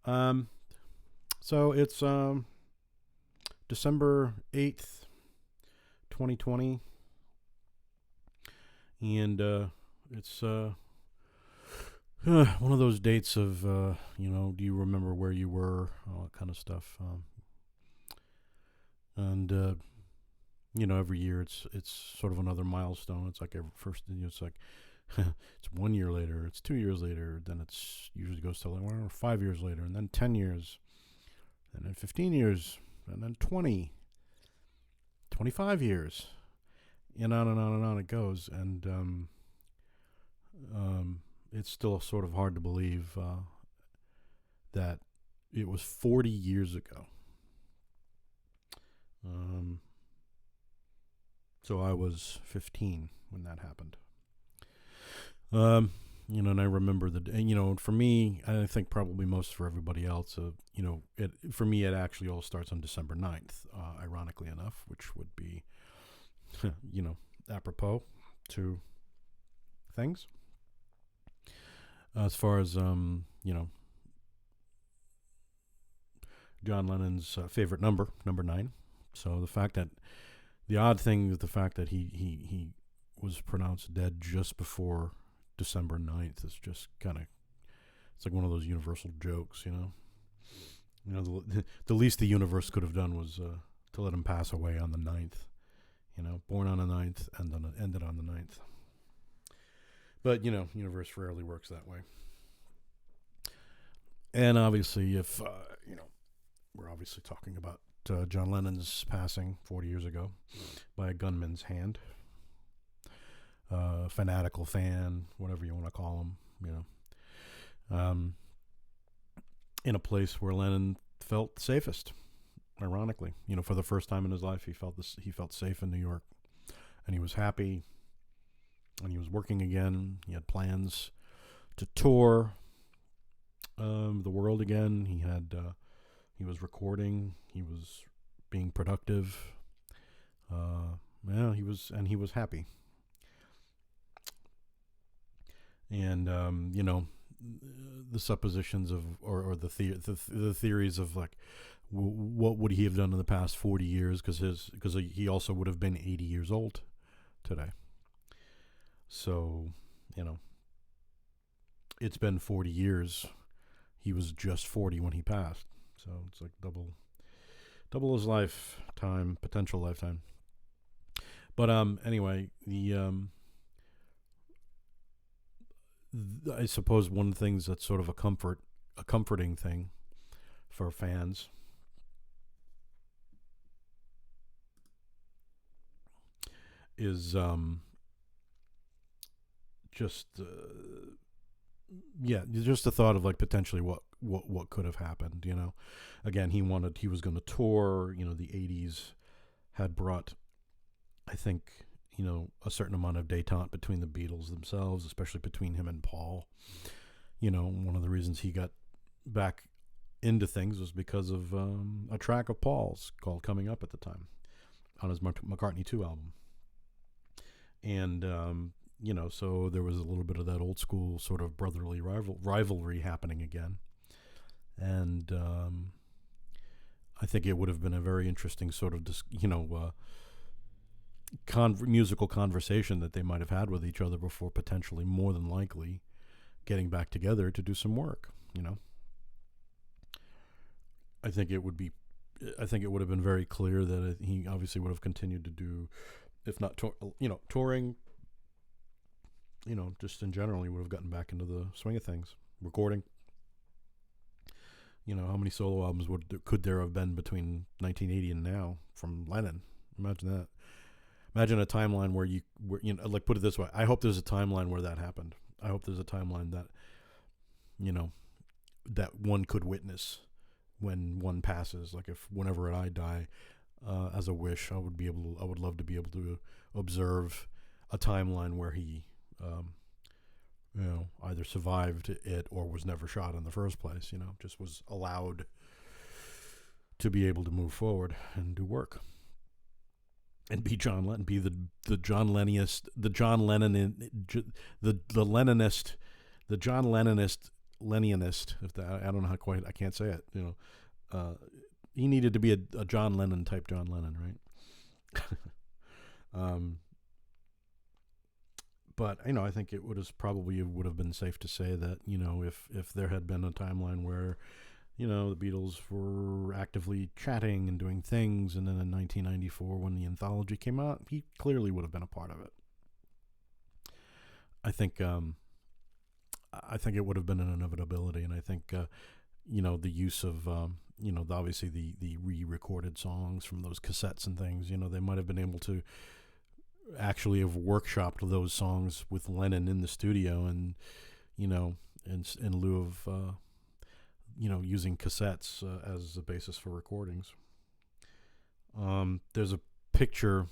Um, so it's December 8th, 2020, and it's one of those dates of do you remember where you were, all that kind of stuff. And every year it's sort of another milestone. It's like every first, it's like it's 1 year later, it's 2 years later, then it's usually goes to like 5 years later, and then 10 years, and then 15 years, and then 20, 25 years, and on and on and on it goes. And it's still sort of hard to believe that it was 40 years ago. So I was 15 when that happened. And I remember for me, I think probably most for everybody else, for me, it actually all starts on December 9th, ironically enough, which would be, apropos to things. As far as, John Lennon's favorite number 9. So the odd thing is the fact that he was pronounced dead just before December 9th is just kind of, it's like one of those universal jokes, the least the universe could have done was to let him pass away on the 9th, born on the 9th and then ended on the 9th. But, universe rarely works that way. And obviously, if, we're obviously talking about John Lennon's passing 40 years ago by a gunman's hand. Fanatical fan, whatever you want to call him, in a place where Lennon felt safest. Ironically, for the first time in his life, he felt safe in New York, and he was happy, and he was working again. He had plans to tour the world again. He was recording. He was being productive. He was happy. And the suppositions of or the theories of like what would he have done in the past 40 years, because he also would have been 80 years old today. So it's been 40 years. He was just 40 when he passed, so it's like double his potential lifetime. But anyway, I suppose one of the things that's sort of a comforting thing for fans is just the thought of like potentially what could have happened. Again, he was going to tour. The 80s had brought, I think, a certain amount of détente between the Beatles themselves, especially between him and Paul. One of the reasons he got back into things was because of a track of Paul's called "Coming Up" at the time on his McCartney 2 album. And so there was a little bit of that old school sort of brotherly rivalry happening again. And I think it would have been a very interesting sort of musical conversation that they might have had with each other before potentially, more than likely, getting back together to do some work. I think it would have been very clear that he obviously would have continued to do, if not touring, just in general, he would have gotten back into the swing of things, recording. How many solo albums could there have been between 1980 and now from Lennon? Imagine that. Imagine a timeline where like, put it this way. I hope there's a timeline where that happened. I hope there's a timeline that, that one could witness when one passes. Like, if whenever I die, as a wish, I would love to be able to observe a timeline where he, either survived it or was never shot in the first place. Just was allowed to be able to move forward and do work. And be John Lennon, be the John Lennonist, the John Lennon, the Lennonist, the John Lennonist Lennianist. If that, I don't know how quite, I can't say it. He needed to be a John Lennon type John Lennon, right? But I think it would have been safe to say that if there had been a timeline where the Beatles were actively chatting and doing things, and then in 1994 when the anthology came out, he clearly would have been a part of it. I think it would have been an inevitability, and I think the use of obviously the re-recorded songs from those cassettes and things, they might have been able to actually have workshopped those songs with Lennon in the studio, and in lieu of using cassettes as the basis for recordings. There's a picture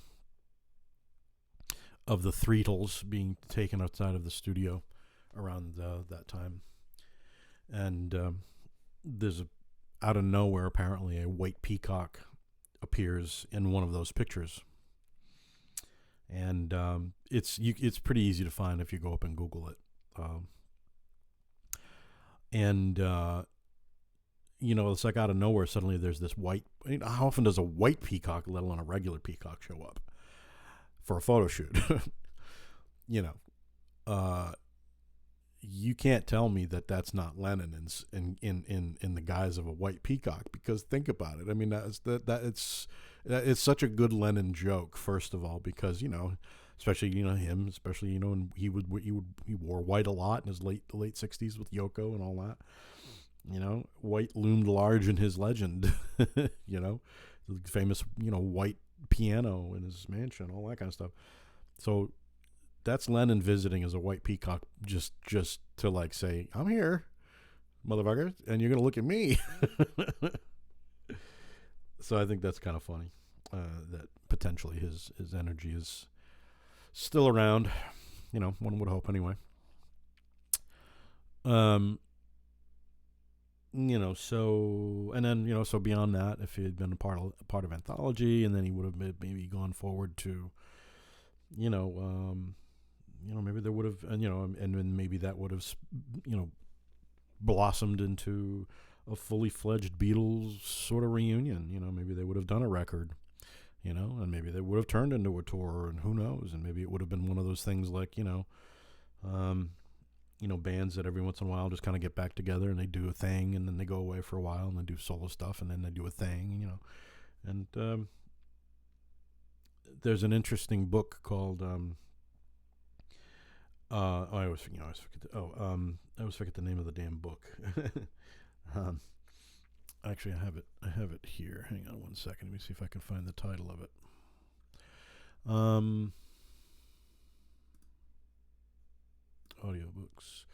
of the Threetles being taken outside of the studio around that time, and there's out of nowhere apparently a white peacock appears in one of those pictures, and it's pretty easy to find if you go up and Google it, it's like out of nowhere suddenly there's this white. How often does a white peacock, let alone a regular peacock, show up for a photo shoot? You can't tell me that that's not Lennon in the guise of a white peacock, because think about it. I mean, it's such a good Lennon joke, first of all, because especially him, especially and he wore white a lot in his late 60s with Yoko and all that. White loomed large in his legend. The famous white piano in his mansion, all that kind of stuff. So that's Lennon visiting as a white peacock, just to like say, I'm here, motherfucker, and you're gonna look at me. So I think that's kind of funny, that potentially his energy is still around. One would hope anyway. So, and then, so beyond that, if he had been a part of Anthology, and then he would have maybe gone forward to, maybe there would have, and then maybe that would have, blossomed into a fully fledged Beatles sort of reunion. Maybe they would have done a record, and maybe they would have turned into a tour, and who knows, and maybe it would have been one of those things like, bands that every once in a while just kind of get back together and they do a thing, and then they go away for a while and they do solo stuff, and then they do a thing, and there's an interesting book called I always forget the name of the damn book. Actually, I have it here. Hang on one second. Let me see if I can find the title of it. Audiobooks.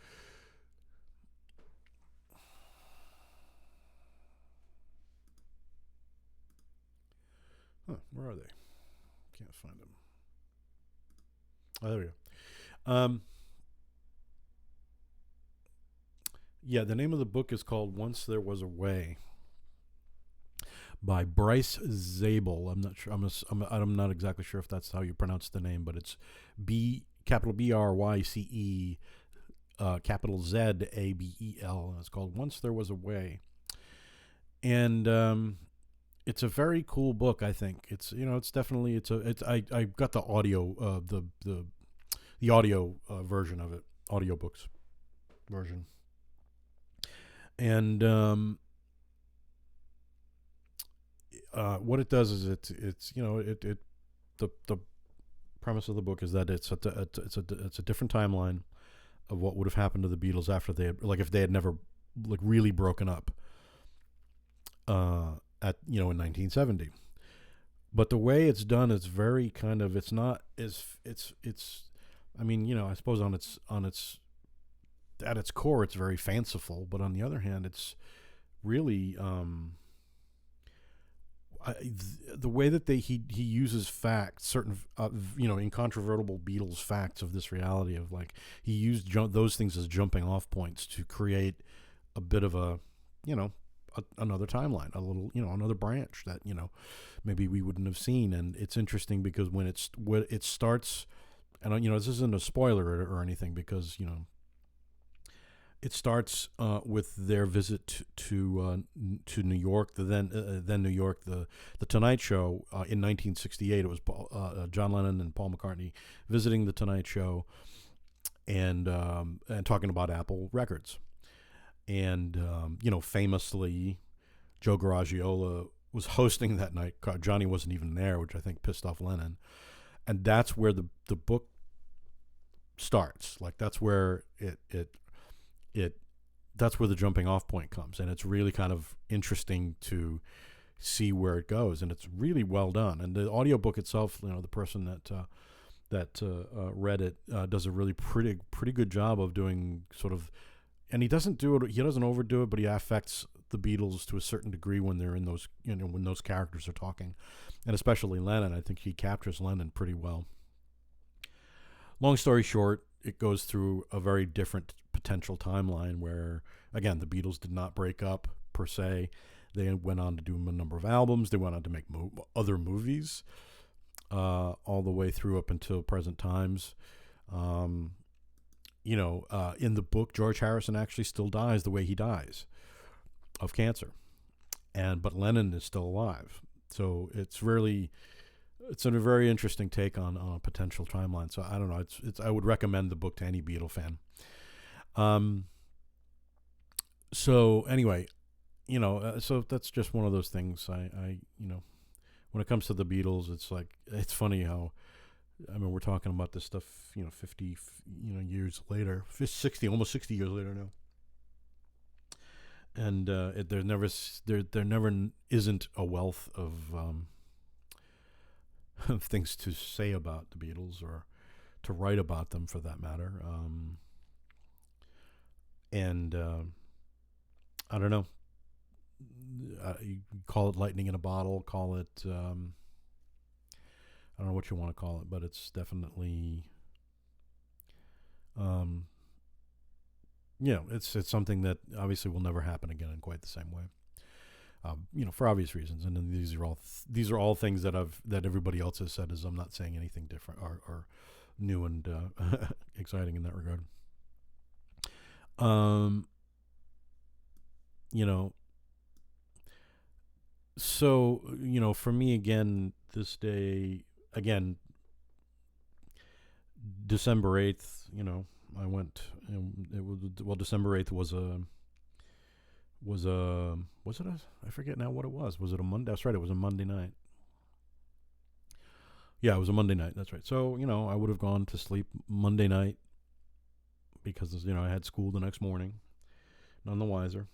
Where are they? Can't find them. Oh, there we go. Yeah, the name of the book is called "Once There Was a Way" by Bryce Zabel. I'm not sure. I'm not exactly sure if that's how you pronounce the name, but it's capital BRYCE, capital ZABEL, and it's called "Once There Was a Way." And it's a very cool book. I think it's definitely I got the audio the audio version of it, audiobooks version, and what it does is the premise of the book is that it's a different timeline of what would have happened to the Beatles after they had, like, if they had never really broken up in 1970. But the way it's done is very kind of, it's not as it's I mean, I suppose at its core it's very fanciful, but on the other hand it's really the way that he uses facts, certain incontrovertible Beatles facts of this reality of, like, he used those things as jumping off points to create a bit of a another timeline, a little another branch that maybe we wouldn't have seen. And it's interesting because when it starts, and this isn't a spoiler or anything, because it starts with their visit to New York, the then New York, the Tonight Show in 1968. It was John Lennon and Paul McCartney visiting the Tonight Show and talking about Apple Records, and famously, Joe Garagiola was hosting that night. Johnny wasn't even there, which I think pissed off Lennon, and that's where the book starts. Like that's where that's where the jumping off point comes, and it's really kind of interesting to see where it goes, and it's really well done. And the audiobook itself, the person that read it does a really pretty good job of doing sort of, and he doesn't overdo it, but he affects the Beatles to a certain degree when they're in those, when those characters are talking, and especially Lennon. I think he captures Lennon pretty well. Long story short, it goes through a very different potential timeline where, again, the Beatles did not break up per se. They went on to do a number of albums. They went on to make other movies all the way through up until present times. In the book, George Harrison actually still dies the way he dies, of cancer, but Lennon is still alive. So it's a very interesting take on a potential timeline. So I don't know. I would recommend the book to any Beatle fan. So anyway, so that's just one of those things. I when it comes to the Beatles, it's funny how, we're talking about this stuff, 50, years later, 60, almost 60 years later now. And there never isn't a wealth of things to say about the Beatles, or to write about them for that matter. I don't know. You call it lightning in a bottle, call it, I don't know what you want to call it, but it's definitely, it's something that obviously will never happen again in quite the same way. For obvious reasons, and then these are all things that everybody else has said. As I'm not saying anything different or new and exciting in that regard. So for me, again, this day, again, December 8th. I went. December 8th was it I forget now what it was. Was it a Monday? That's right. It was a Monday night. Yeah, it was a Monday night. That's right. So, I would have gone to sleep Monday night because, I had school the next morning. None the wiser.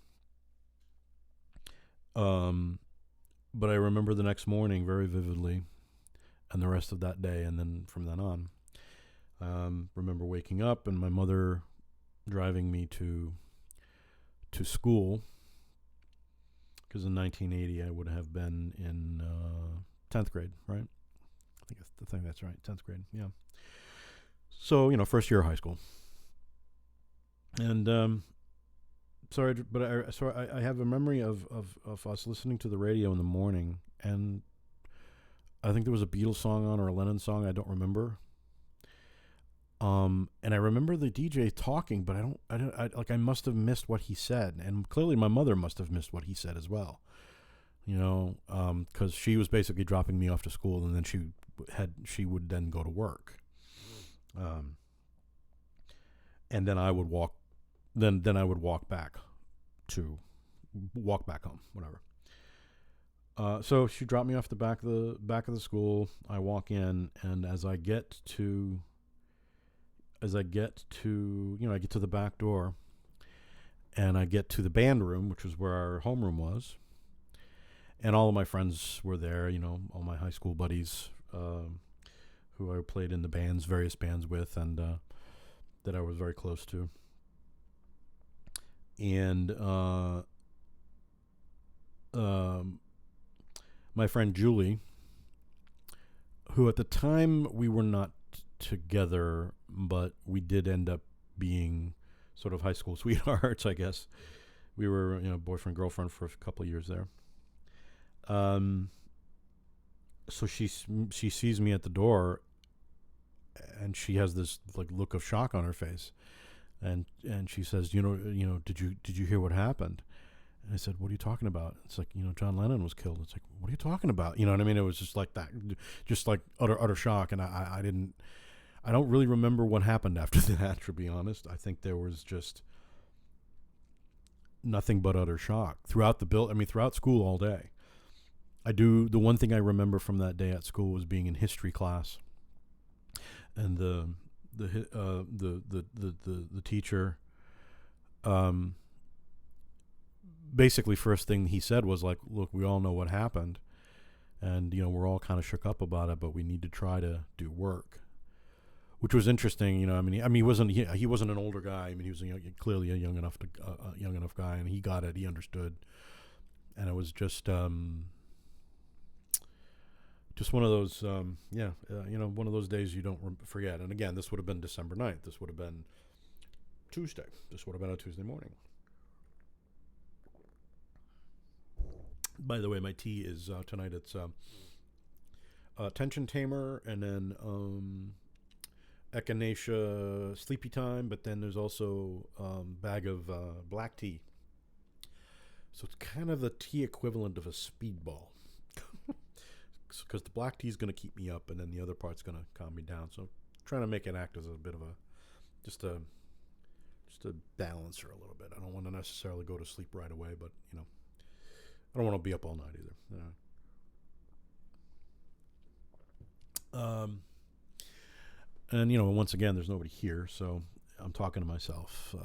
But I remember the next morning very vividly, and the rest of that day, and then from then on. Remember waking up and my mother driving me to school, because in 1980 I would have been in 10th grade, right? I think that's right, 10th grade, yeah. So, first year of high school. And I have a memory of us listening to the radio in the morning, and I think there was a Beatles song on, or a Lennon song, I don't remember. And I remember the DJ talking, but I must have missed what he said, and clearly my mother must have missed what he said as well. Because she was basically dropping me off to school, and then she would then go to work. And then I would walk. Then I would walk back home, whatever. So she dropped me off the back of the school. I walk in, and as I get to I get to the back door, and I get to the band room, which was where our homeroom was, and all of my friends were there. All my high school buddies, who I played in the various bands with, and that I was very close to. And my friend Julie, who at the time we were not together, but we did end up being sort of high school sweethearts, I guess. We were, boyfriend, girlfriend for a couple of years there. So she sees me at the door, and she has this look of shock on her face. And she says, did you hear what happened? And I said, what are you talking about? It's like, John Lennon was killed. It's like, what are you talking about? You know what I mean? It was just like that, just like utter shock. And I don't really remember what happened after that, to be honest. I think there was just nothing but utter shock throughout throughout school all day. The one thing I remember from that day at school was being in history class, and the teacher, basically first thing he said was like, look, we all know what happened, and we're all kind of shook up about it, but we need to try to do work, which was interesting. He wasn't an older guy. I mean, he was clearly a young enough guy, and he got it. He understood, and it was just one of those one of those days you don't forget. And again, this would have been December 9th. This would have been Tuesday. This would have been a Tuesday morning. By the way, my tea is tonight. It's Tension Tamer, and then Echinacea Sleepy Time. But then there's also bag of black tea. So it's kind of the tea equivalent of a speedball, because the black tea is going to keep me up, and then the other part's going to calm me down. So I'm trying to make it act as a bit of just a balancer a little bit. I don't want to necessarily go to sleep right away, but I don't want to be up all night either. And once again, there's nobody here, so I'm talking to myself.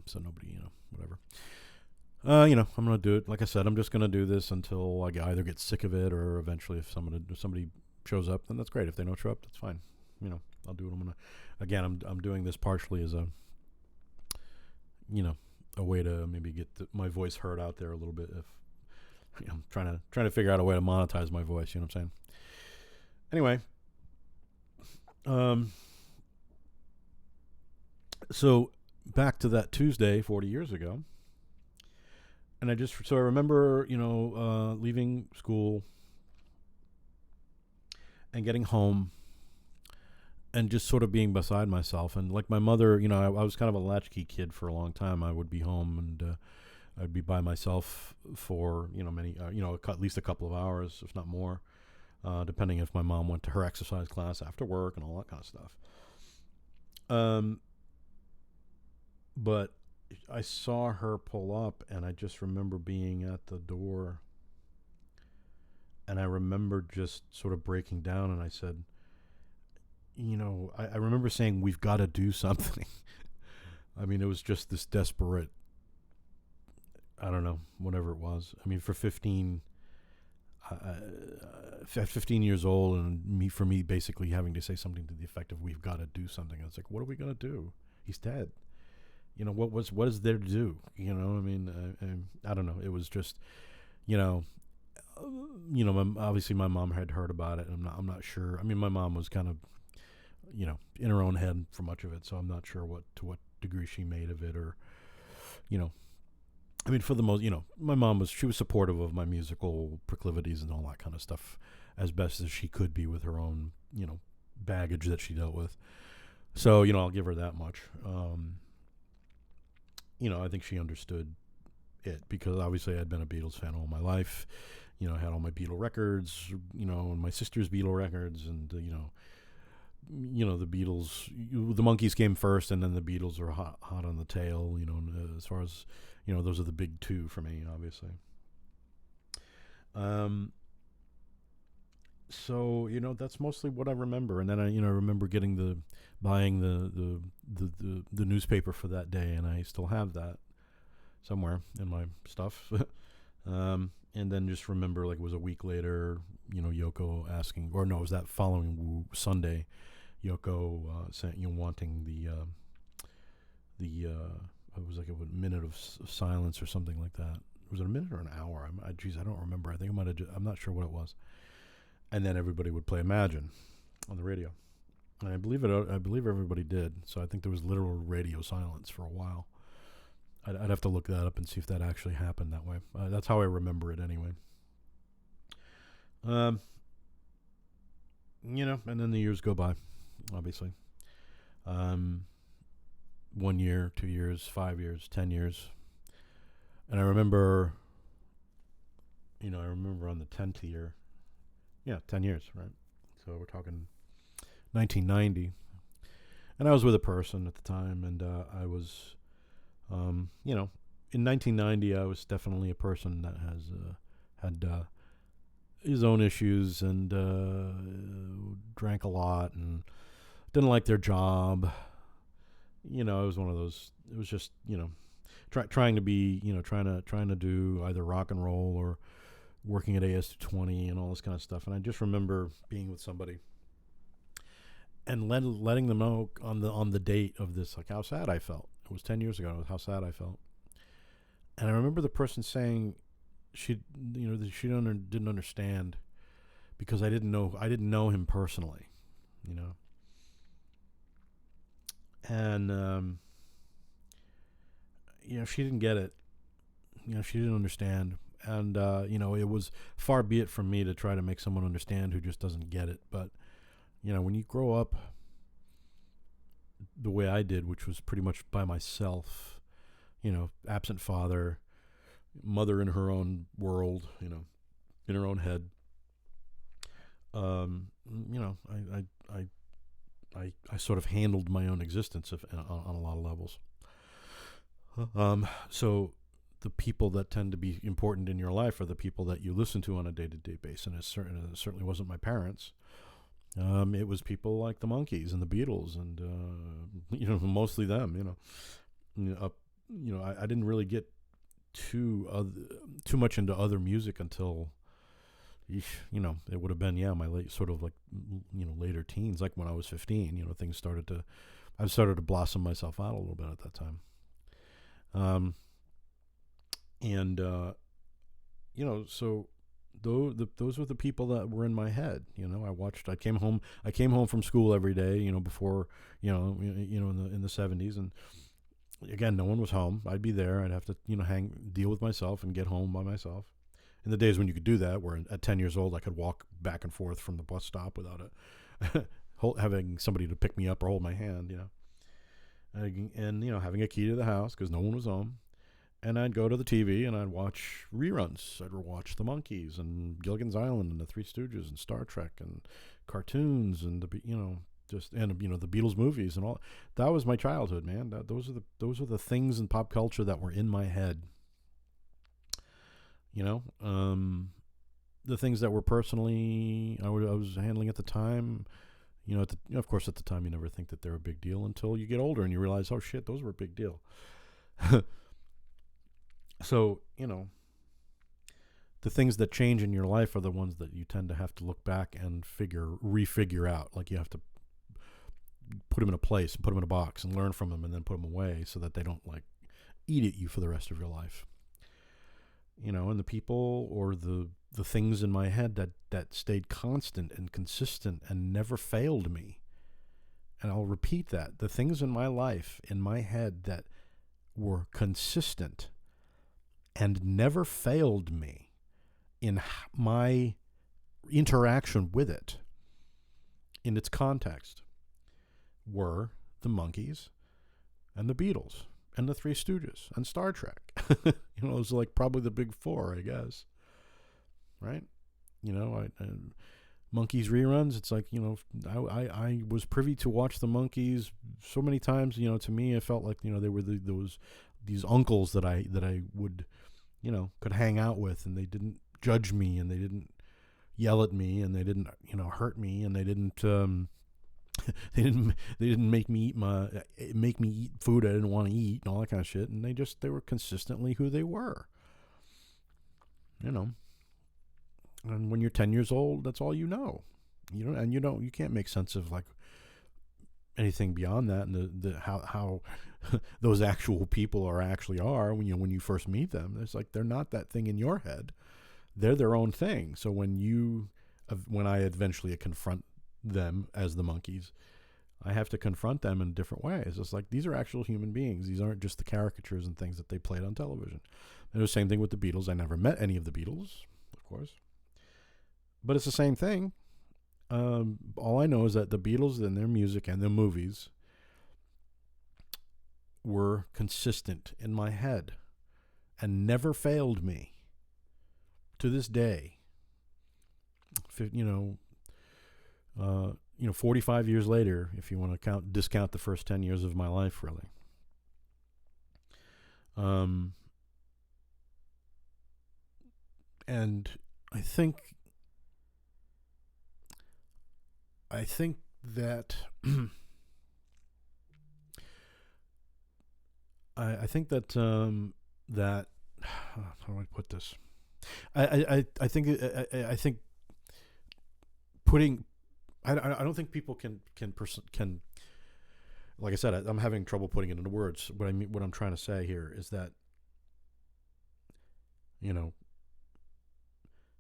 So nobody, whatever. I'm gonna do it. Like I said, I'm just gonna do this until I either get sick of it, or eventually, if somebody shows up, then that's great. If they don't show up, that's fine. I'll do what I'm doing this partially as a way to maybe get my voice heard out there a little bit. If I'm trying to figure out a way to monetize my voice. You know what I'm saying? Anyway, so back to that Tuesday 40 years ago. And I remember, leaving school and getting home and just sort of being beside myself. And like my mother, I was kind of a latchkey kid for a long time. I would be home, and I'd be by myself for, at least a couple of hours, if not more, depending if my mom went to her exercise class after work and all that kind of stuff. But I saw her pull up, and I just remember being at the door, and I remember just sort of breaking down, and I said, I remember saying, we've got to do something. I mean, it was just this desperate, I don't know, whatever it was. I mean, for 15 years old, and for me basically having to say something to the effect of, we've got to do something. I was like, what are we going to do? He's dead. What is there to do? I don't know. It was just, obviously my mom had heard about it, and I'm not sure. I mean, my mom was kind of, in her own head for much of it, so I'm not sure to what degree she made of it, or, for the most, my mom was supportive of my musical proclivities and all that kind of stuff as best as she could be with her own, baggage that she dealt with. So, I'll give her that much. I think she understood it, because obviously I'd been a Beatles fan all my life. I had all my Beatle records, and my sister's Beatle records, and, the Beatles, the Monkees came first, and then the Beatles are hot on the tail, as far as, those are the big two for me, obviously. So, that's mostly what I remember. And then I remember buying the newspaper for that day, and I still have that somewhere in my stuff. And then just remember, like, it was a week later, Yoko asking, or no, it was that following Sunday, Yoko sent, wanting it was like a minute of silence or something like that. Was it a minute or an hour? I don't remember. I think I'm not sure what it was. And then everybody would play Imagine on the radio. And I believe everybody did. So I think there was literal radio silence for a while. I'd have to look that up and see if that actually happened that way. That's how I remember it anyway. And then the years go by, obviously. 1 year, 2 years, 5 years, 10 years. And I remember, I remember on the 10th year, 10 years, right? So we're talking 1990. And I was with a person at the time, and I was, in 1990, I was definitely a person that had his own issues and drank a lot and didn't like their job. It was one of those. It was just trying to be trying to do either rock and roll or working at AS220 and all this kind of stuff. And I just remember being with somebody and letting them know on the date of this, like, how sad I felt. It was 10 years ago. How sad I felt. And I remember the person saying she didn't understand because I didn't know him personally, and she didn't get it. She didn't understand, and it was far be it from me to try to make someone understand who just doesn't get it. But when you grow up the way I did, which was pretty much by myself, absent father, mother in her own world, in her own head. I sort of handled my own existence on a lot of levels. So the people that tend to be important in your life are the people that you listen to on a day-to-day basis, and it certainly wasn't my parents. It was people like the Monkees and the Beatles, and mostly them. I didn't really get too much into other music until it would have been my late sort of like later teens, like when I was 15. I started to blossom myself out a little bit at that time. So those were the people that were in my head. I came home from school every day, before, in the 70s, and again, no one was home. I'd be there. I'd have to, deal with myself and get home by myself. In the days when you could do that, where at 10 years old, I could walk back and forth from the bus stop without having somebody to pick me up or hold my hand, and having a key to the house because no one was home. And I'd go to the TV and I'd watch reruns. I'd watch the Monkees and Gilligan's Island and the Three Stooges and Star Trek and cartoons and the Beatles movies and all. That was my childhood, man. Those are the things in pop culture that were in my head. The things that were personally I was handling at the time. Of course, at the time you never think that they're a big deal until you get older and you realize, oh shit, those were a big deal. So, the things that change in your life are the ones that you tend to have to look back and refigure out. Like you have to put them in a place and put them in a box and learn from them and then put them away so that they don't like eat at you for the rest of your life. And the people or the things in my head that stayed constant and consistent and never failed me. And I'll repeat that. The things in my life, in my head, that were consistent and never failed me in my interaction with it in its context were the Monkees and the Beatles and the Three Stooges and Star Trek. It was like probably the big four, I guess. Right? Monkees reruns, it's like, I was privy to watch the Monkees so many times. To me, it felt like, they were these uncles that I would, could hang out with, and they didn't judge me, and they didn't yell at me, and they didn't, hurt me, and they didn't they didn't make me eat food I didn't want to eat and all that kind of shit. And they were consistently who they were. And when you're 10 years old, that's all you know. You can't make sense of like anything beyond that, and the how those actual people are when you first meet them. It's like they're not that thing in your head. They're their own thing. So when I eventually confront them as the Monkees, I have to confront them in different ways. It's like these are actual human beings. These aren't just the caricatures and things that they played on television. And it was the same thing with the Beatles. I never met any of the Beatles, of course, but it's the same thing. All I know is that the Beatles and their music and their movies were consistent in my head and never failed me to this day. 45 years later, if you want to discount the first 10 years of my life, really. And I think that I think that that how do I put this? I think putting I don't think people can like I said, I'm having trouble putting it into words. What I'm trying to say here is that,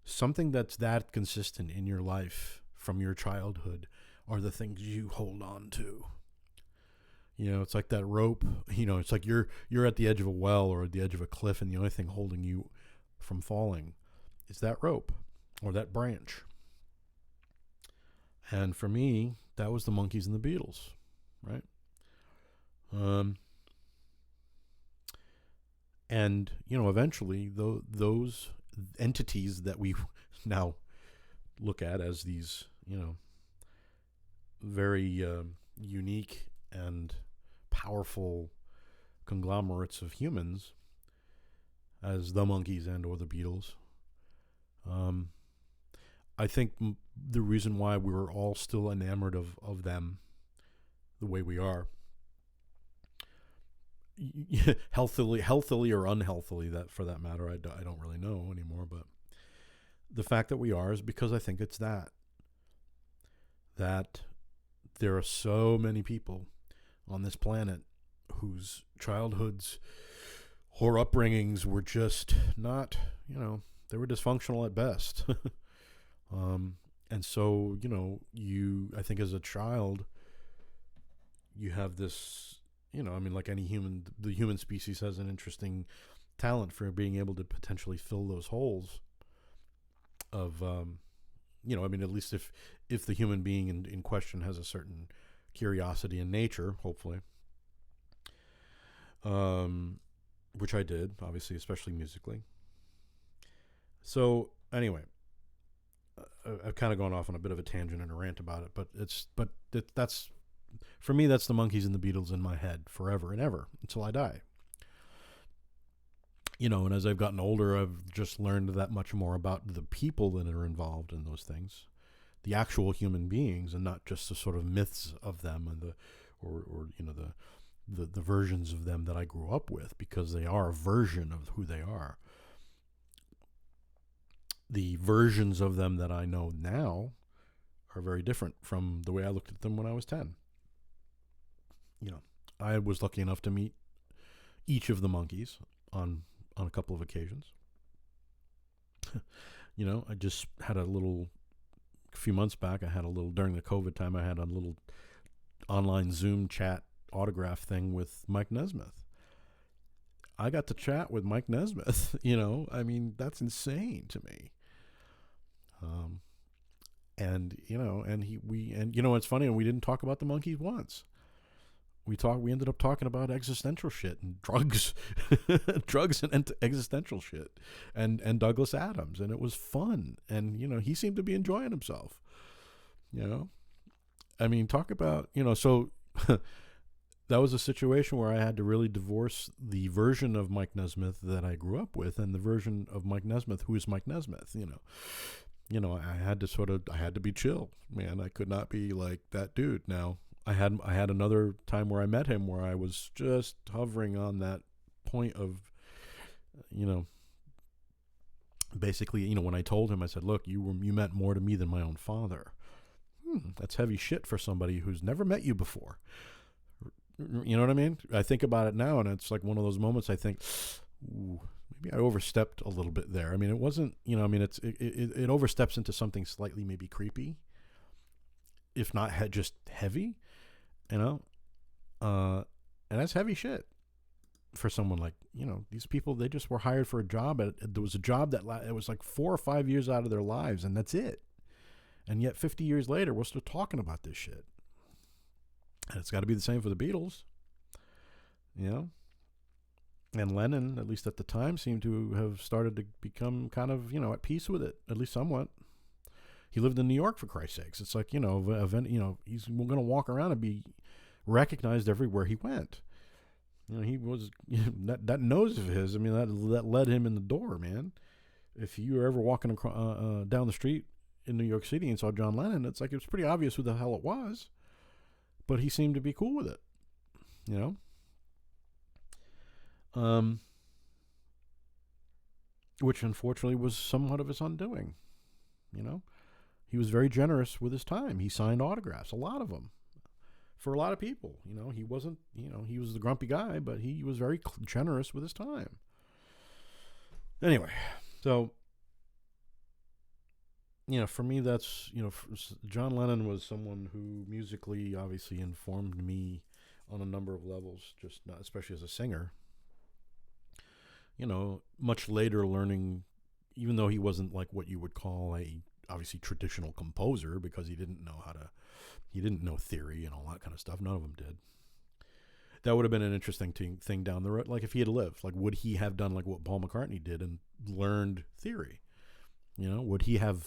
something that's that consistent in your life from your childhood are the things you hold on to. It's like that rope. It's like you're at the edge of a well or at the edge of a cliff, and the only thing holding you from falling is that rope or that branch. And for me, that was the Monkees and the Beatles, right? And eventually, those entities that we now look at as these, very unique and powerful conglomerates of humans, as the Monkees and or the Beatles. I think the reason why we're all still enamored of them the way we are, healthily or unhealthily, that for that matter, I don't really know anymore, but the fact that we are is because I think it's that there are so many people on this planet whose childhoods or upbringings were just not, they were dysfunctional at best. And so, I think as a child, you have this, like any human, the human species has an interesting talent for being able to potentially fill those holes of, at least if the human being in question has a certain curiosity in nature, hopefully, which I did, obviously, especially musically. So anyway, I've kind of gone off on a bit of a tangent and a rant about it, but that's for me, that's the Monkees and the Beatles in my head forever and ever until I die. And as I've gotten older, I've just learned that much more about the people that are involved in those things, the actual human beings, and not just the sort of myths of them and the versions of them that I grew up with, because they are a version of who they are. The versions of them that I know now are very different from the way I looked at them when I was 10. I was lucky enough to meet each of the Monkees on a couple of occasions. I just had a few months back, during the COVID time, I had a little online Zoom chat autograph thing with Mike Nesmith. I got to chat with Mike Nesmith, that's insane to me. It's funny, and we didn't talk about the Monkees once. We ended up talking about existential shit and drugs, drugs and existential shit, and Douglas Adams, and it was fun. And he seemed to be enjoying himself. Talk about so. That was a situation where I had to really divorce the version of Mike Nesmith that I grew up with and the version of Mike Nesmith who is Mike Nesmith. I had to be chill, man. I could not be like that dude. Now, I had another time where I met him where I was just hovering on that point of, basically, when I told him, I said, look, you meant more to me than my own father. That's heavy shit for somebody who's never met you before. You know what I mean? I think about it now, and it's like one of those moments I think, ooh, maybe I overstepped a little bit there. It wasn't, it oversteps into something slightly maybe creepy, if not just heavy, and that's heavy shit for someone like, these people, they just were hired for a job. There was a job that it was like 4 or 5 years out of their lives, and that's it. And yet 50 years later, we're still talking about this shit. And it's got to be the same for the Beatles. you know. And Lennon, at least at the time, seemed to have started to become kind of, at peace with it, at least somewhat. He lived in New York, for Christ's sakes. It's like, he's going to walk around and be recognized everywhere he went. He was that nose of his. I mean, that led him in the door, man. If you were ever walking down the street in New York City and saw John Lennon, it's like it was pretty obvious who the hell it was. But he seemed to be cool with it, which unfortunately was somewhat of his undoing. He was very generous with his time. He signed autographs, a lot of them, for a lot of people. He wasn't, he was the grumpy guy, but he was very generous with his time. Anyway, so, for me, that's, John Lennon was someone who musically obviously informed me on a number of levels, just not, especially as a singer. Much later learning, even though he wasn't like what you would call a obviously traditional composer, because he didn't know theory and all that kind of stuff. None of them did. That would have been an interesting thing down the road. Like if he had lived, like would he have done like what Paul McCartney did and learned theory? Would he have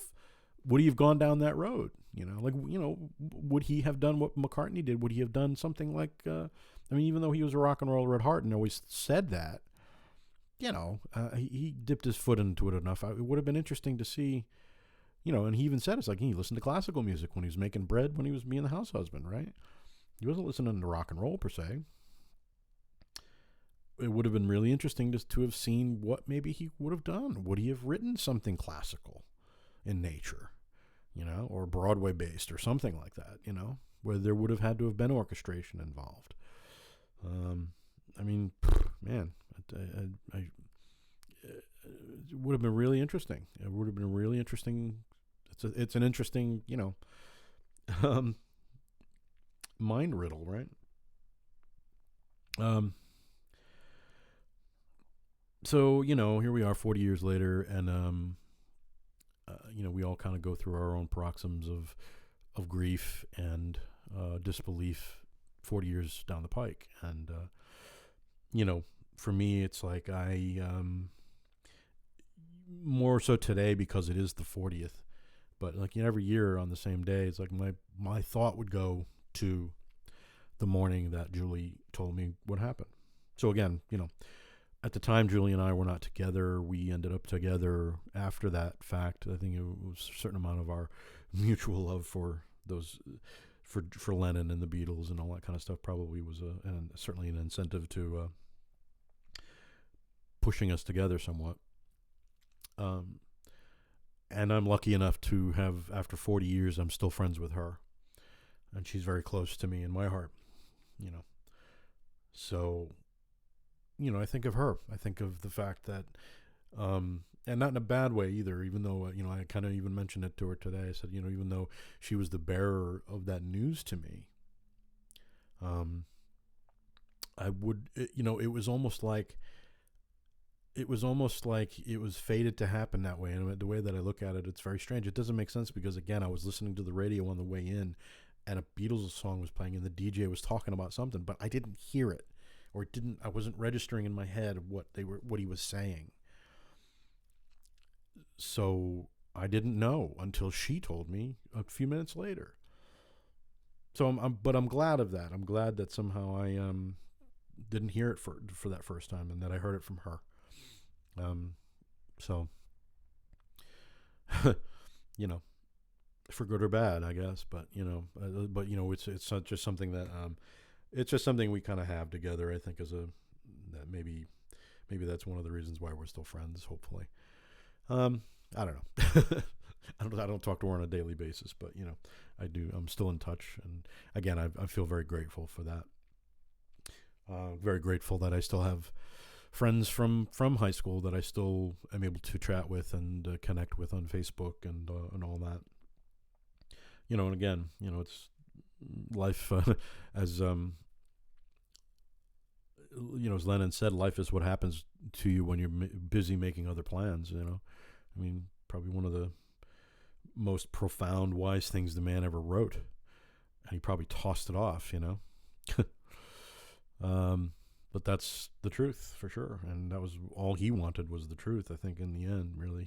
gone down that road? Would he have done what McCartney did? Would he have done something like, even though he was a rock and roll red heart and always said that, he dipped his foot into it enough. It would have been interesting to see, and he even said it's like he listened to classical music when he was making bread, when he was being the house husband, right? He wasn't listening to rock and roll per se. It would have been really interesting to have seen what maybe he would have done. Would he have written something classical in nature, or Broadway based or something like that, where there would have had to have been orchestration involved. Man, it would have been really interesting. It would have been really interesting. It's an interesting, mind riddle, right? So, here we are 40 years later, and, we all kind of go through our own paroxysms of grief and disbelief 40 years down the pike. And, for me, it's like more so today because it is the 40th. But like every year on the same day, it's like my thought would go to the morning that Julie told me what happened. So again, at the time, Julie and I were not together. We ended up together after that fact. I think it was a certain amount of our mutual love for Lennon and the Beatles and all that kind of stuff probably was certainly an incentive to pushing us together somewhat. And I'm lucky enough to have, after 40 years, I'm still friends with her. And she's very close to me in my heart, So, I think of her. I think of the fact that, and not in a bad way either, even though, I kind of even mentioned it to her today. I said, even though she was the bearer of that news to me, it was almost like it was fated to happen that way. And the way that I look at it, it's very strange. It doesn't make sense because, again, I was listening to the radio on the way in and a Beatles song was playing and the DJ was talking about something, but I didn't hear it, or I wasn't registering in my head what he was saying. So I didn't know until she told me a few minutes later. So I'm glad of that. I'm glad that somehow I didn't hear it for that first time, and that I heard it from her. So, for good or bad, I guess, but it's not just something that, it's just something we kind of have together. I think that maybe that's one of the reasons why we're still friends, hopefully. I don't know. I don't talk to her on a daily basis, but I do. I'm still in touch, and again, I feel very grateful for that. Very grateful that I still have friends from high school that I still am able to chat with and connect with on Facebook and all that. And again, it's life, as as Lennon said, life is what happens to you when you're busy making other plans. Probably one of the most profound, wise things the man ever wrote, and he probably tossed it off. But that's the truth for sure, and that was all he wanted was the truth. I think in the end, really,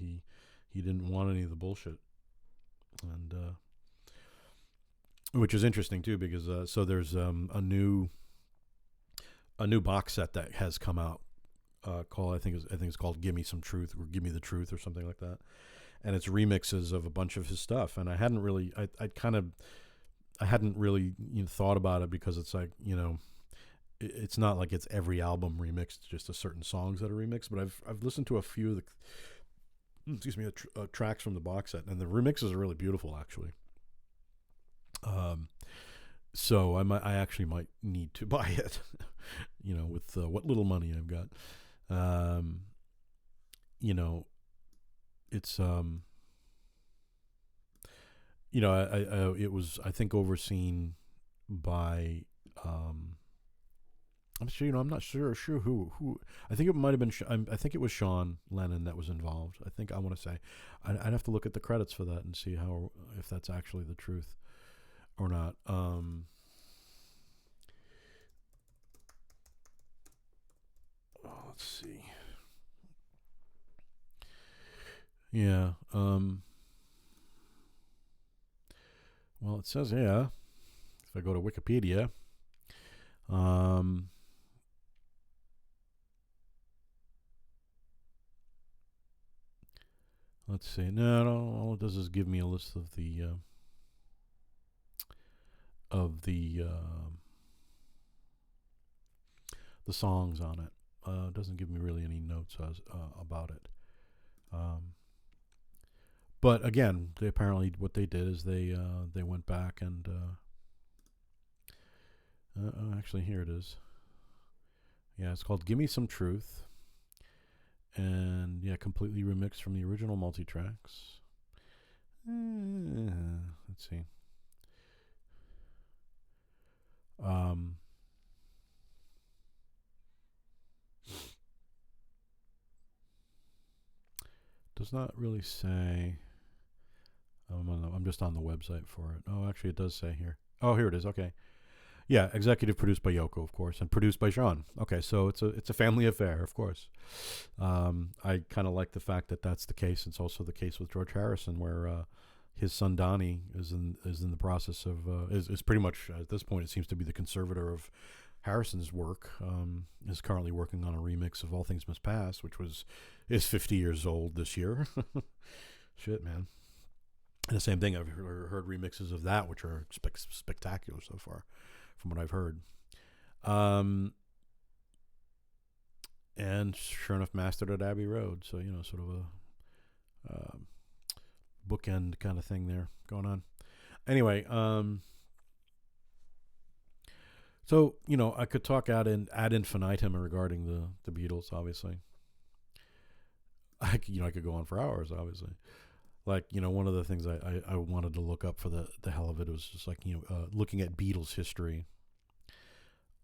he didn't want any of the bullshit, and which is interesting too because so there's a new box set that has come out called I think it's called "Give Me Some Truth" or "Give Me the Truth" or something like that, and it's remixes of a bunch of his stuff. And I hadn't really I hadn't really thought about it because it's like it's not like it's every album remixed, just a certain songs that are remixed. But I've listened to a few of the tracks from the box set, and the remixes are really beautiful actually. So I actually might need to buy it, with what little money I've got. Um, it's it was I think overseen by I'm not sure who. I think it might have been. I think it was Sean Lennon that was involved. I want to say, I'd have to look at the credits for that and see if that's actually the truth or not. Let's see. Yeah. Well, it says if I go to Wikipedia, let's see. No, all it does is give me a list of the songs on it. It doesn't give me really any notes about it. But again, apparently what they did is they went back and actually here it is. Yeah, it's called "Give Me Some Truth," and completely remixed from the original multi-tracks. Let's see. Does not really say. I'm just on the website for it. Oh, actually, it does say here. Oh, here it is. Okay. Yeah, executive produced by Yoko, of course, and produced by Sean. Okay, so it's a family affair, of course. I kind of like the fact that that's the case. It's also the case with George Harrison, where his son Donnie is in the process of is pretty much at this point it seems to be the conservator of Harrison's work. Is currently working on a remix of "All Things Must Pass," which is 50 years old this year. Shit, man. And the same thing, I've heard remixes of that, which are spectacular so far, from what I've heard. And sure enough, mastered at Abbey Road. So, sort of a bookend kind of thing there going on. Anyway, so, I could talk ad infinitum regarding the Beatles, obviously. I could go on for hours, obviously. Like, one of the things I wanted to look up for the hell of it was just like, looking at Beatles history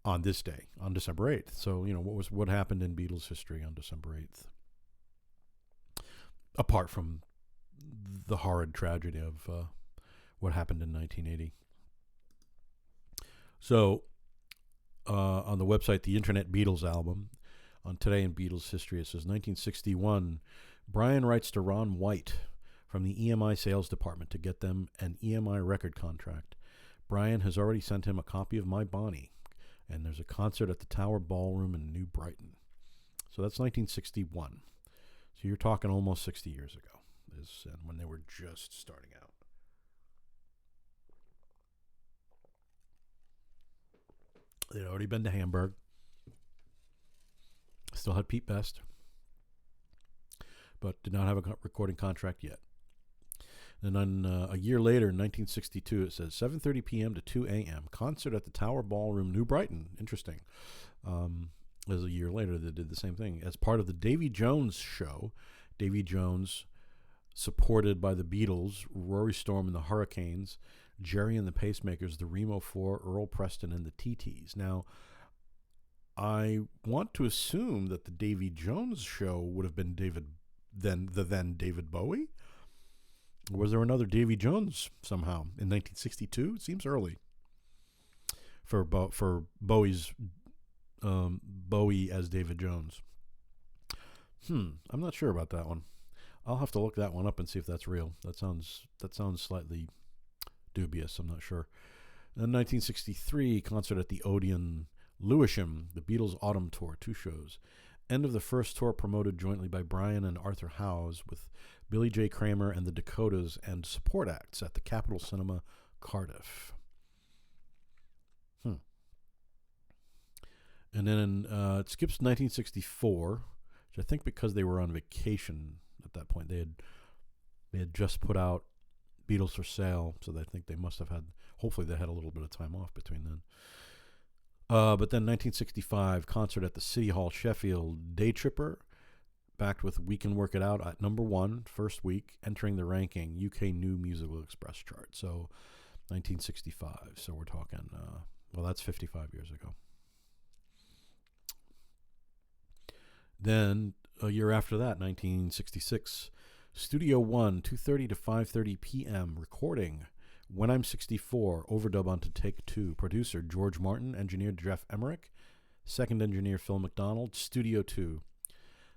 on this day, on December 8th. So, what happened in Beatles history on December 8th? Apart from the horrid tragedy of what happened in 1980. So, on the website, the Internet Beatles album, on Today in Beatles History, it says 1961, Brian writes to Ron White from the EMI sales department to get them an EMI record contract. Brian has already sent him a copy of My Bonnie, and there's a concert at the Tower Ballroom in New Brighton. So that's 1961. So you're talking almost 60 years ago, when they were just starting out. They'd already been to Hamburg. Still had Pete Best, but did not have a recording contract yet. And then a year later, in 1962, it says 7:30 p.m. to 2 a.m. Concert at the Tower Ballroom, New Brighton. Interesting. As a year later, they did the same thing. As part of the Davy Jones show, Davy Jones, supported by the Beatles, Rory Storm and the Hurricanes, Jerry and the Pacemakers, the Remo 4, Earl Preston, and the TTs. Now, I want to assume that the Davy Jones show would have been then David Bowie. Or was there another Davy Jones somehow in 1962? It seems early for Bowie's Bowie as David Jones. I'm not sure about that one. I'll have to look that one up and see if that's real. That sounds slightly dubious. I'm not sure. In 1963, concert at the Odeon Lewisham, the Beatles Autumn Tour, 2 shows. End of the first tour promoted jointly by Brian and Arthur Howes with Billy J. Kramer and the Dakotas and support acts at the Capitol Cinema, Cardiff. And then it skips 1964, which I think because they were on vacation at that point. They had just put out Beatles for Sale, so I think they must have had, hopefully they had a little bit of time off between then. But then 1965, concert at the City Hall, Sheffield, Day Tripper, backed with We Can Work It Out at number 1, first week, entering the ranking UK New Musical Express chart. So 1965, so we're talking, well, that's 55 years ago. Then a year after that, 1966, Studio One, 2:30 to 5:30 p.m. recording When I'm 64, overdub onto take 2. Producer George Martin, engineer Jeff Emmerich, second engineer Phil McDonald. Studio 2,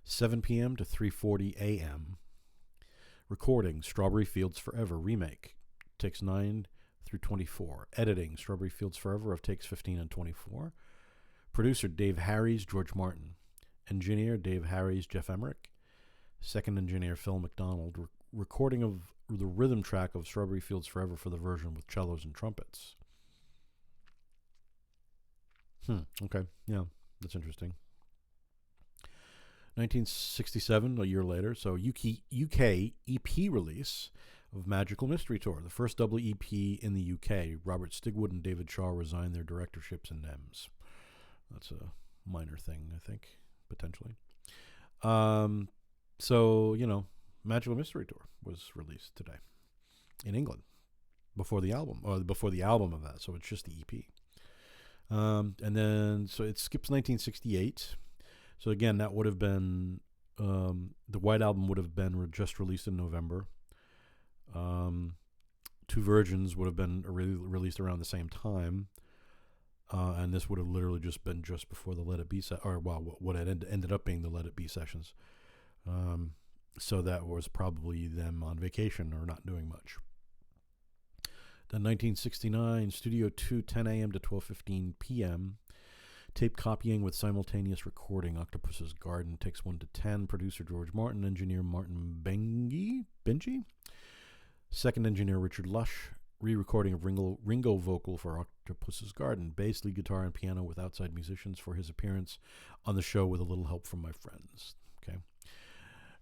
7 p.m. to 3:40 a.m. Recording Strawberry Fields Forever remake, takes 9 through 24. Editing Strawberry Fields Forever of takes 15 and 24. Producer Dave Harries, George Martin. Engineer Dave Harries, Jeff Emmerich. Second engineer Phil McDonald. Recording of the rhythm track of Strawberry Fields Forever for the version with cellos and trumpets. Okay, yeah, that's interesting. 1967, a year later, so UK EP release of Magical Mystery Tour, the first double EP in the UK. Robert Stigwood and David Shaw resigned their directorships in NEMS. That's a minor thing, I think, potentially. So, Magical Mystery Tour was released today in England before the album of that. So it's just the EP. And then, so it skips 1968. So again, that would have been, the White Album would have been just released in November. Two Virgins would have been released around the same time. And this would have literally just been just before the Let It Be, what had ended up being the Let It Be sessions. So that was probably them on vacation or not doing much. Then 1969, Studio 2, 10 a.m. to 12:15 p.m. Tape copying with simultaneous recording. Octopus's Garden takes 1 to 10. Producer George Martin. Engineer Martin Benji. Second engineer Richard Lush. Re-recording of Ringo vocal for Octopus's Garden. Bass, lead guitar, and piano with outside musicians for his appearance on the show with a little help from my friends. Okay.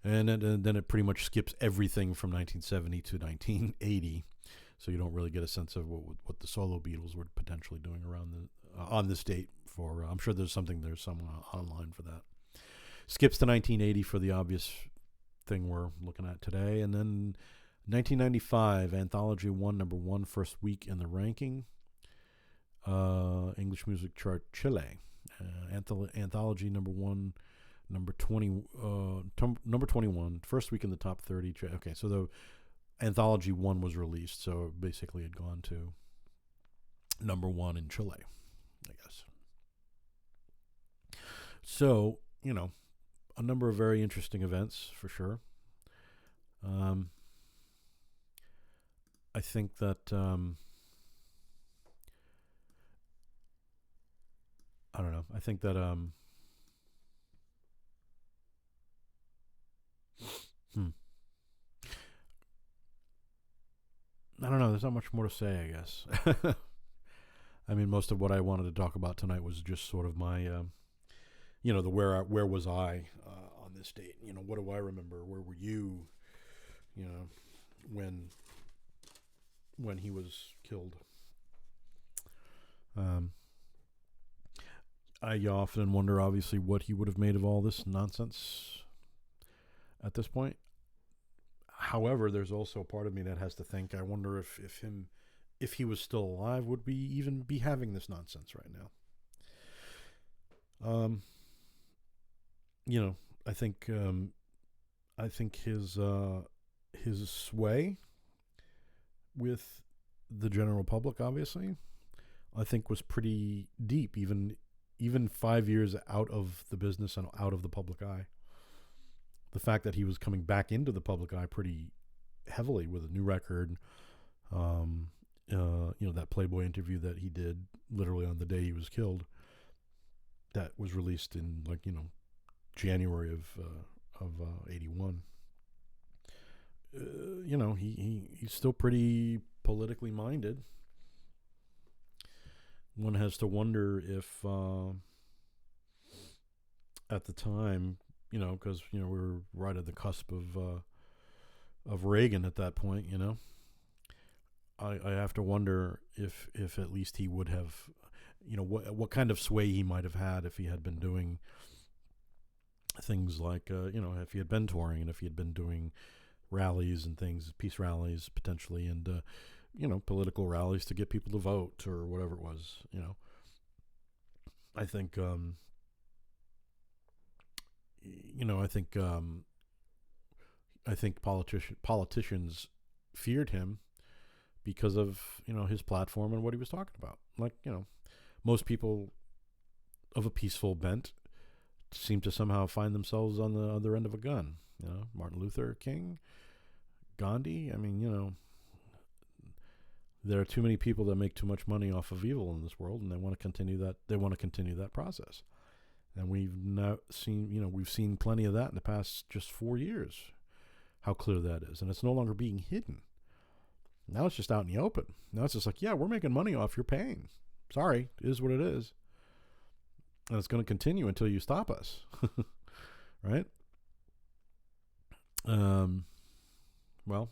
And then it pretty much skips everything from 1970 to 1980. So you don't really get a sense of what the solo Beatles were potentially doing around on this date. I'm sure there's some online for that. Skips to 1980 for the obvious thing we're looking at today. And then 1995, Anthology 1, number 1, first week in the ranking. English music chart, Chile. Anthology number 1, number 21, first week in the top 30. Okay, so the Anthology 1 was released, so basically it had gone to number 1 in Chile, I guess. So, a number of very interesting events for sure. I think that I don't know. I think that I don't know. There's not much more to say, I guess. I mean, most of what I wanted to talk about tonight was just sort of my, the where was I on this date? What do I remember? Where were you? When he was killed. I often wonder, obviously, what he would have made of all this nonsense at this point. However, there's also a part of me that has to think, I wonder if he was still alive, would we even be having this nonsense right now? I think his sway with the general public, obviously, I think was pretty deep, even even 5 years out of the business and out of the public eye, the fact that he was coming back into the public eye pretty heavily with a new record, that Playboy interview that he did literally on the day he was killed, that was released in January of '81. He's still pretty politically minded. One has to wonder if at the time, because we were right at the cusp of Reagan at that point. I have to wonder if at least he would have, what kind of sway he might have had if he had been doing things like, if he had been touring and if he had been doing rallies and things, peace rallies potentially, and political rallies to get people to vote or whatever it was. I think I think politicians feared him because of his platform and what he was talking about. Like, most people of a peaceful bent seem to somehow find themselves on the other end of a gun. Martin Luther King, Gandhi. I mean, there are too many people that make too much money off of evil in this world, and they want to continue that. They want to continue that process, and we've now seen, we've seen plenty of that in the past just 4 years. How clear that is, and it's no longer being hidden. Now it's just out in the open. Now it's just like, yeah, we're making money off your pain. Sorry, it is what it is, and it's going to continue until you stop us, right? Well.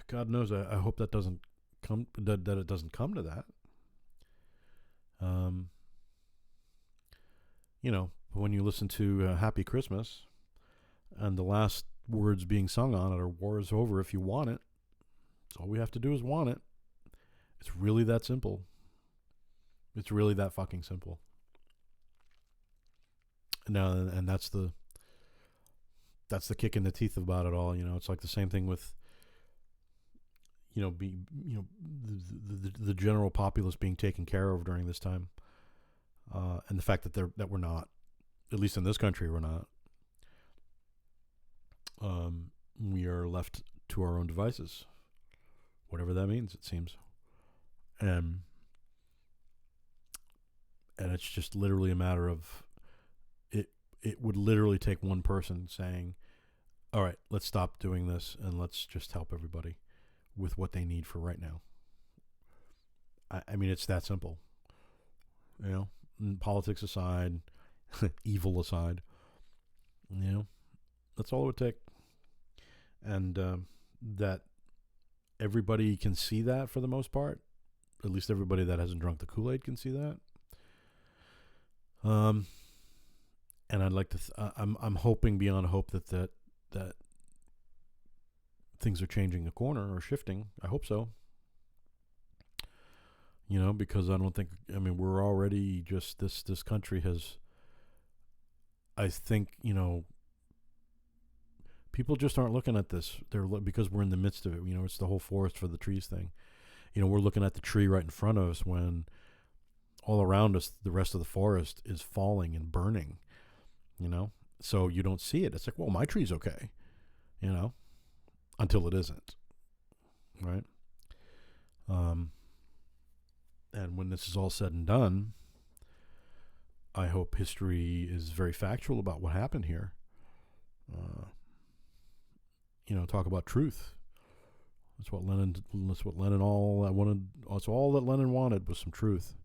God knows. I hope that doesn't come. That it doesn't come to that. When you listen to "Happy Christmas," and the last words being sung on it are "War is over if you want it." So all we have to do is want it. It's really that simple. It's really that fucking simple. Now, and that's the kick in the teeth about it all. It's like the same thing with the general populace being taken care of during this time, and the fact that we're not, at least in this country, we're not. We are left to our own devices, whatever that means. It seems, and it's just literally a matter of it. It would literally take one person saying, "All right, let's stop doing this and let's just help everybody with what they need for right now." I mean, it's that simple. Politics aside, evil aside, that's all it would take. And that everybody can see that for the most part. At least everybody that hasn't drunk the Kool-Aid can see that. And I'd like to. I'm hoping beyond hope that things are changing the corner or shifting. I hope so. Because I don't think. I mean, we're already just this country has. I think people just aren't looking at this. Because we're in the midst of it. It's the whole forest for the trees thing. We're looking at the tree right in front of us when all around us the rest of the forest is falling and burning. So you don't see it. It's like, well, my tree's okay. Until it isn't, right? And when this is all said and done, I hope history is very factual about what happened here. Talk about truth. That's what Lennon all wanted. That's all that Lennon wanted was some truth.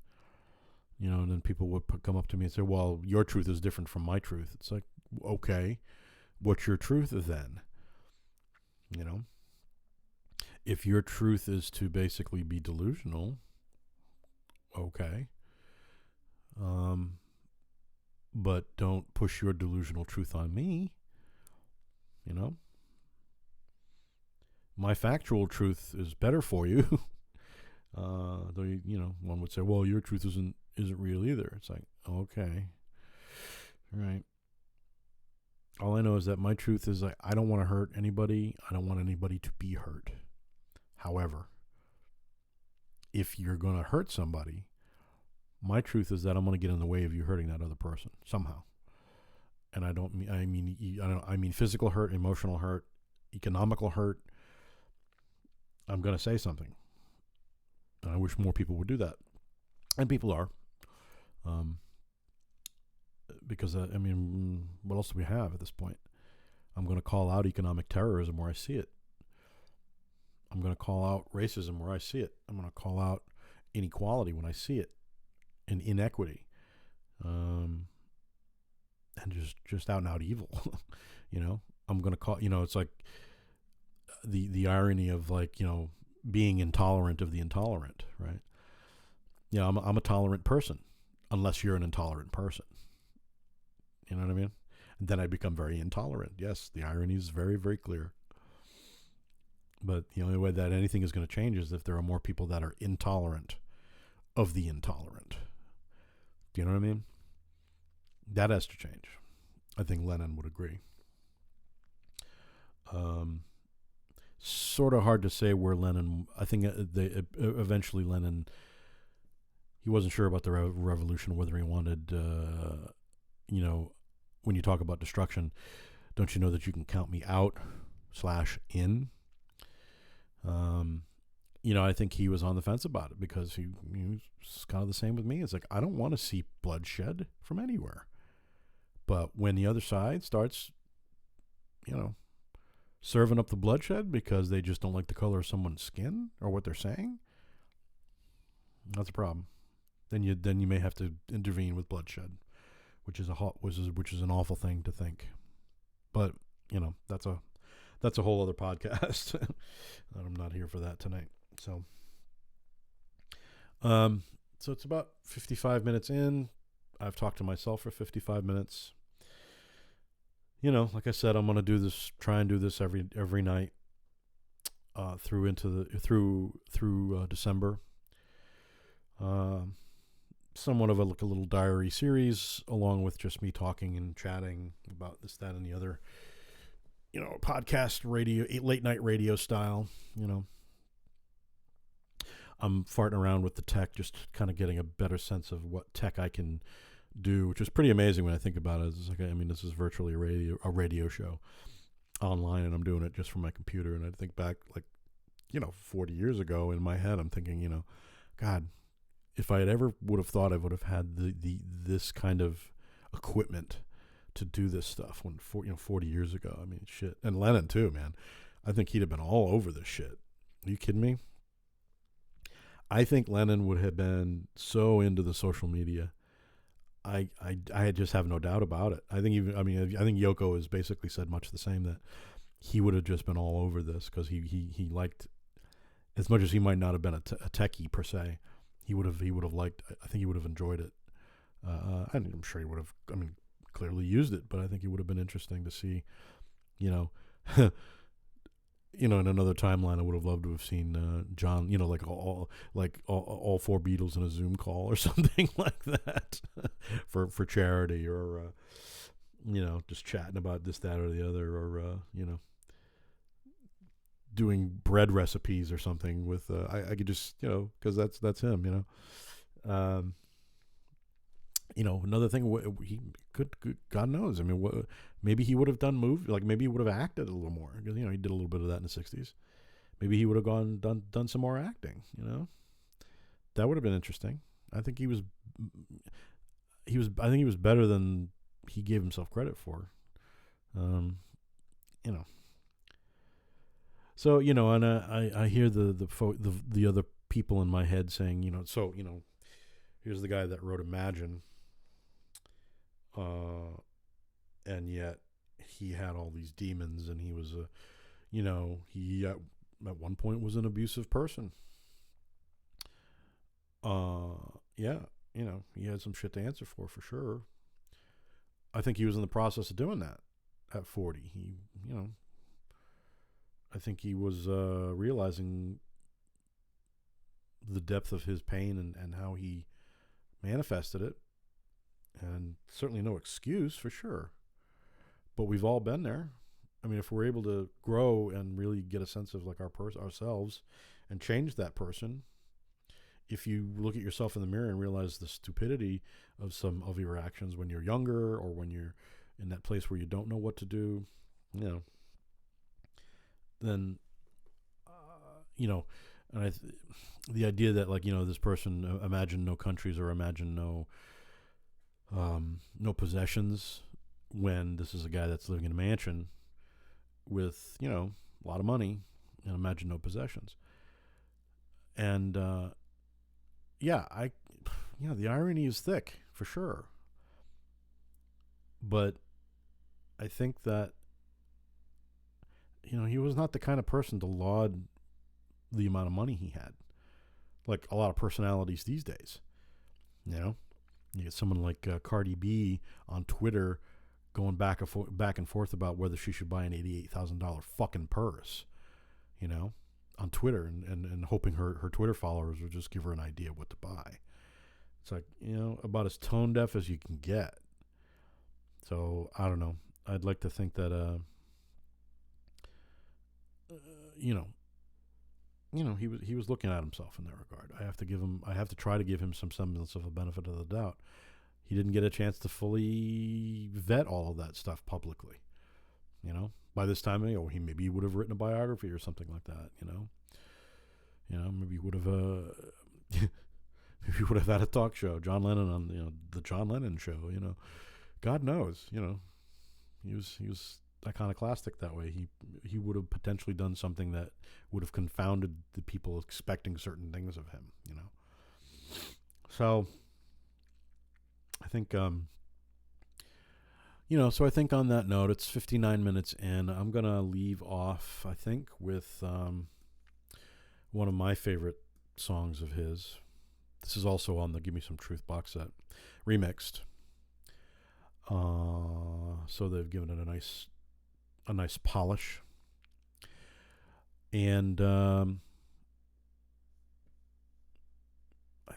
And then people would come up to me and say, "Well, your truth is different from my truth." It's like, okay, what's your truth then? If your truth is to basically be delusional, okay. But don't push your delusional truth on me. My factual truth is better for you. Though one would say, well, your truth isn't real either. It's like, okay, right. All I know is that my truth is I don't want to hurt anybody. I don't want anybody to be hurt. However, if you're going to hurt somebody, my truth is that I'm going to get in the way of you hurting that other person somehow. And I mean physical hurt, emotional hurt, economical hurt. I'm going to say something. And I wish more people would do that. And people are. Because, what else do we have at this point? I'm going to call out economic terrorism where I see it. I'm going to call out racism where I see it. I'm going to call out inequality when I see it, and inequity, and just out and out evil. I'm going to call. It's like the irony of, like, being intolerant of the intolerant, right? I'm a tolerant person, unless you're an intolerant person. You know what I mean? And then I become very intolerant. Yes, the irony is very, very clear. But the only way that anything is going to change is if there are more people that are intolerant of the intolerant. Do you know what I mean? That has to change. I think Lennon would agree. Sort of hard to say where Lennon. I think eventually Lennon. He wasn't sure about the revolution, whether he wanted. When you talk about destruction, don't you know that you can count me out /in? I think he was on the fence about it because he was kind of the same with me. It's like, I don't want to see bloodshed from anywhere. But when the other side starts, serving up the bloodshed because they just don't like the color of someone's skin or what they're saying, that's a problem. Then you may have to intervene with bloodshed, which is an awful thing to think. But that's a whole other podcast. I'm not here for that tonight. So it's about 55 minutes in. I've talked to myself for 55 minutes. Like I said, I'm going to try and do this every night through December. Somewhat of a little diary series, along with just me talking and chatting about this, that, and the other. Podcast radio, late night radio style. I'm farting around with the tech, just kind of getting a better sense of what tech I can do, which is pretty amazing when I think about it. It's like, this is virtually a radio show online, and I'm doing it just from my computer. And I think back, 40 years ago in my head, I'm thinking, God, if I had ever would have thought I would have had this kind of equipment to do this stuff 40 years ago. Shit. And Lennon too, man. I think he'd have been all over this shit. Are you kidding me? I think Lennon would have been so into the social media. I just have no doubt about it. I think Yoko has basically said much the same, that he would have just been all over this because he liked, as much as he might not have been a techie per se, he would have liked. I think he would have enjoyed it. I'm sure he would have. Clearly used it, but I think it would have been interesting to see, in another timeline, I would have loved to have seen John, all four Beatles in a Zoom call or something like that for charity, or just chatting about this, that, or the other, or doing bread recipes or something with I could just because that's him. Another thing, he could, God knows. Maybe he would have done movies, maybe he would have acted a little more, because he did a little bit of that in the '60s. Maybe he would have done some more acting. That would have been interesting. I think he was better than he gave himself credit for. So and I hear the other people in my head saying, here's the guy that wrote Imagine. And yet he had all these demons, and he was he at one point was an abusive person. He had some shit to answer for sure. I think he was in the process of doing that at 40. I think he was realizing the depth of his pain and how he manifested it. And certainly no excuse, for sure. But we've all been there. If we're able to grow and really get a sense of ourselves and change that person, if you look at yourself in the mirror and realize the stupidity of some of your actions when you're younger or when you're in that place where you don't know what to do, then, and the idea that, like, this person, imagine no countries or imagine no possessions, when this is a guy that's living in a mansion with, a lot of money, and imagine no possessions. And, the irony is thick, for sure. But I think that, he was not the kind of person to laud the amount of money he had, like a lot of personalities these days. You get someone like Cardi B on Twitter going back and forth about whether she should buy an $88,000 fucking purse, on Twitter, and hoping her Twitter followers would just give her an idea of what to buy. It's like, about as tone deaf as you can get. So I don't know. I'd like to think that he was looking at himself in that regard. I have to try to give him some semblance of a benefit of the doubt. He didn't get a chance to fully vet all of that stuff publicly. By this time, maybe he would have written a biography or something like that. Maybe he would have maybe he would have had a talk show, John Lennon on the John Lennon show. God knows. He was iconoclastic that way. He would have potentially done something that would have confounded the people expecting certain things of him. So I think so I think on that note, it's 59 minutes in. I'm going to leave off, I think, with one of my favorite songs of his. This is also on the Give Me Some Truth box set, remixed. So they've given it a nice polish. And I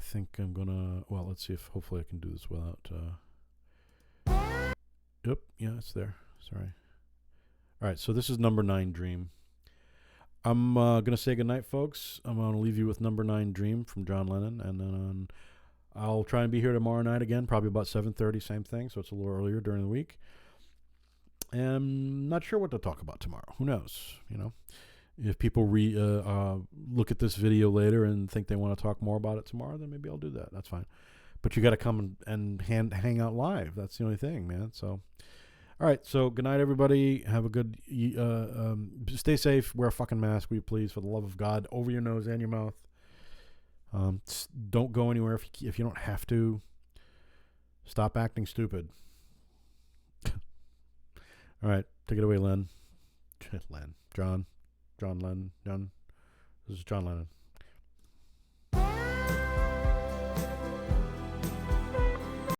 think I'm going to, let's see if hopefully I can do this without... Yep, yeah, it's there. Sorry. All right, so this is Number 9 Dream. I'm going to say goodnight, folks. I'm going to leave you with Number 9 Dream from John Lennon, and then I'll try and be here tomorrow night again, probably about 7:30, same thing, so it's a little earlier during the week. And I'm not sure what to talk about tomorrow. Who knows, If people look at this video later and think they want to talk more about it tomorrow, then maybe I'll do that. That's fine. But you got to come and hang out live. That's the only thing, man. So, all right. So, good night, everybody. Have a good. Stay safe. Wear a fucking mask, will you please, for the love of God, over your nose and your mouth. Don't go anywhere if you don't have to. Stop acting stupid. All right. Take it away, Len. John Lennon. This is John Lennon.